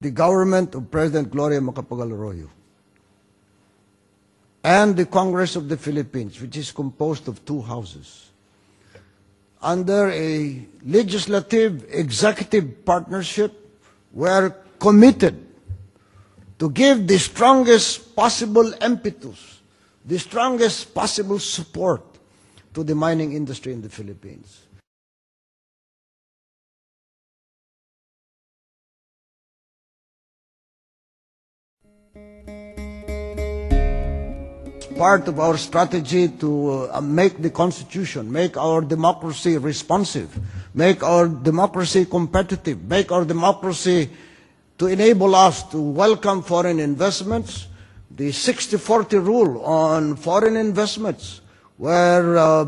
the government of President Gloria Macapagal Arroyo and the Congress of the Philippines, which is composed of two houses, under a legislative-executive partnership, we are committed to give the strongest possible impetus, the strongest possible support to the mining industry in the Philippines. Part of our strategy to make the Constitution, make our democracy responsive, make our democracy competitive, make our democracy to enable us to welcome foreign investments, the 60-40 rule on foreign investments, where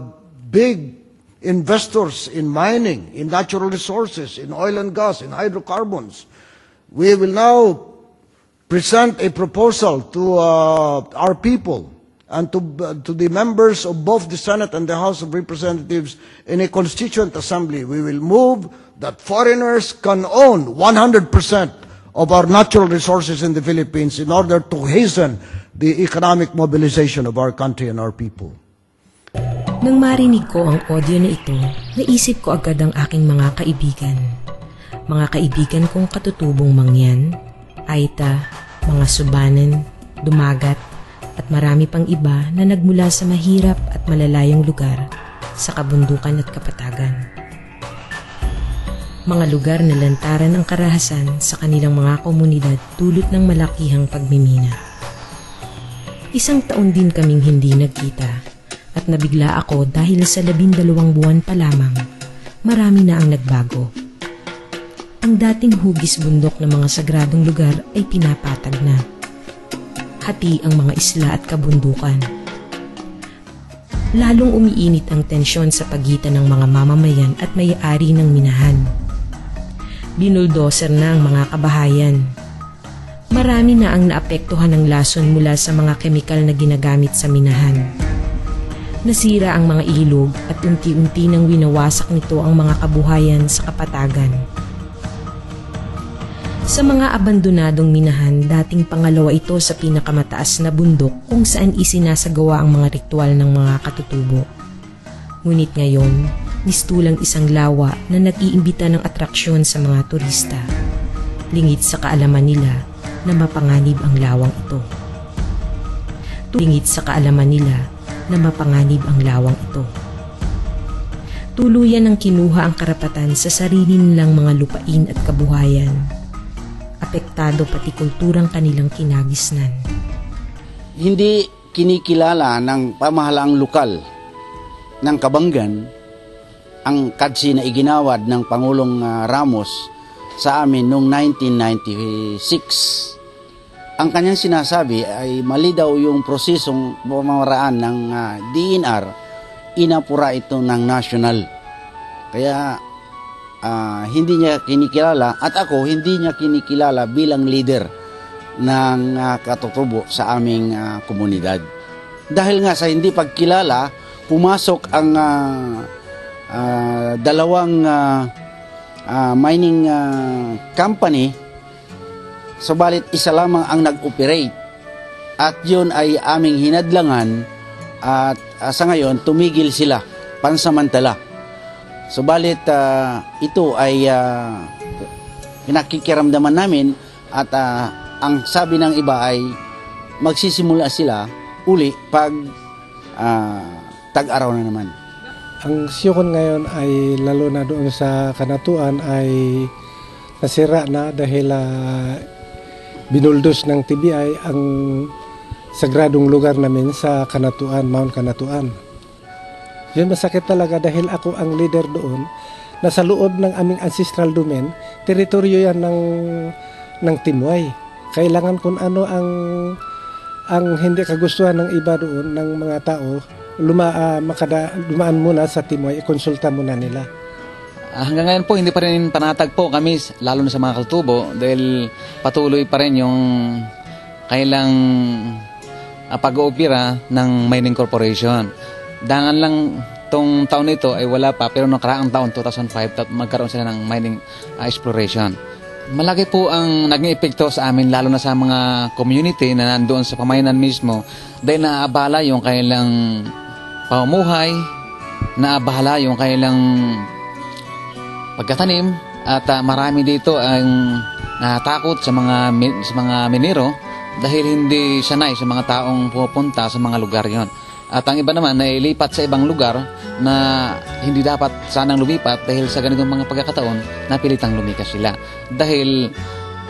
big investors in mining, in natural resources, in oil and gas, in hydrocarbons. We will now present a proposal to our people and to the members of both the Senate and the House of Representatives in a constituent assembly. We will move that foreigners can own 100% of our natural resources in the Philippines in order to hasten the economic mobilization of our country and our people. Nang marinig ko ang audio na ito, naisip ko agad ang aking mga kaibigan. Mga kaibigan kong katutubong Mangyan, Aita, mga Subanen, Dumagat, at marami pang iba na nagmula sa mahirap at malalayang lugar sa kabundukan at kapatagan. Mga lugar na lantaran ang karahasan sa kanilang mga komunidad dulot ng malakihang pagmimina. Isang taon din kaming hindi nagkita at nabigla ako dahil sa 12 buwan pa lamang, marami na ang nagbago. Ang dating hugis bundok ng mga sagradong lugar ay pinapatag na. Hati ang mga isla at kabundukan. Lalong umiinit ang tensyon sa pagitan ng mga mamamayan at may-ari ng minahan. Binuldoser na ang mga kabahayan. Marami na ang naapektuhan ng lason mula sa mga kemikal na ginagamit sa minahan. Nasira ang mga ilog at unti-unti nang winawasak nito ang mga kabuhayan sa kapatagan. Sa mga abandonadong minahan, dating pangalawa ito sa pinakamataas na bundok kung saan isinasagawa ang mga ritual ng mga katutubo. Ngunit ngayon, mistulang isang lawa na nag-iimbita ng atraksyon sa mga turista. Lingid sa kaalaman nila na mapanganib ang lawang ito. Lingid sa kaalaman nila na mapanganib ang lawang ito. Tuluyan ang kinuha ang karapatan sa sarili nilang mga lupain at kabuhayan. Apektado pati kulturang kanilang kinagisnan. Hindi kinikilala ng pamahalaang lokal ng Kabanggan ang kadsi na iginawad ng Pangulong Ramos sa amin noong 1996. Ang kanyang sinasabi ay mali daw yung prosesong pamamaraan ng DNR, inapura ito ng national. Kaya hindi niya kinikilala at ako hindi niya kinikilala bilang leader ng katutubo sa aming komunidad. Dahil nga sa hindi pagkilala, pumasok ang dalawang mining company, subalit isa lamang ang nag-operate at yun ay aming hinadlangan at sa ngayon tumigil sila pansamantala. Subalit ito ay pinakikiramdaman namin at ang sabi ng iba ay magsisimula sila uli pag tag-araw na naman. Ang siyokon ngayon ay lalo na doon sa Kanatuan ay nasira na dahil binuldos ng TBI ang sagradong lugar namin sa Kanatuan, Mount Kanatuan. Yun masakit talaga dahil ako ang leader doon na sa loob ng aming ancestral domain, teritoryo yan ng Timway. Kailangan kung ano ang hindi kagustuhan ng iba doon, ng mga tao, dumaan muna sa Timway, ikonsulta muna nila. Hanggang ngayon po, hindi pa rin panatag po kami, lalo na sa mga katutubo, dahil patuloy pa rin yung kailang pag-oopera ng mining corporation. Dangan lang tong taon nito ay wala pa, pero nakaraang taon, 2005, magkaroon sila ng mining exploration. Malaki po ang naging epekto sa amin, lalo na sa mga community na nandoon sa pamayanan mismo, dahil naabala yung kailang pamumuhay, naabala yung kailang pagkatanim, at marami dito ang natakot sa mga minero dahil hindi sanay sa mga taong pupunta sa mga lugar yon. At ang iba naman ay lipat sa ibang lugar na hindi dapat sanang lumipat dahil sa ganitong mga pagkakataon napilitang lumikas sila. Dahil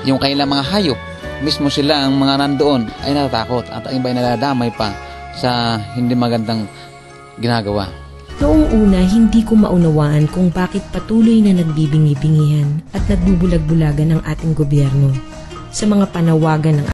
yung kailang mga hayop, mismo sila ang mga nandoon ay natatakot at ang iba ay nadadamay pa sa hindi magandang ginagawa. Noong una, hindi ko maunawaan kung bakit patuloy na nagbibingi-bingihan at nagbubulag-bulagan ng ating gobyerno sa mga panawagan ng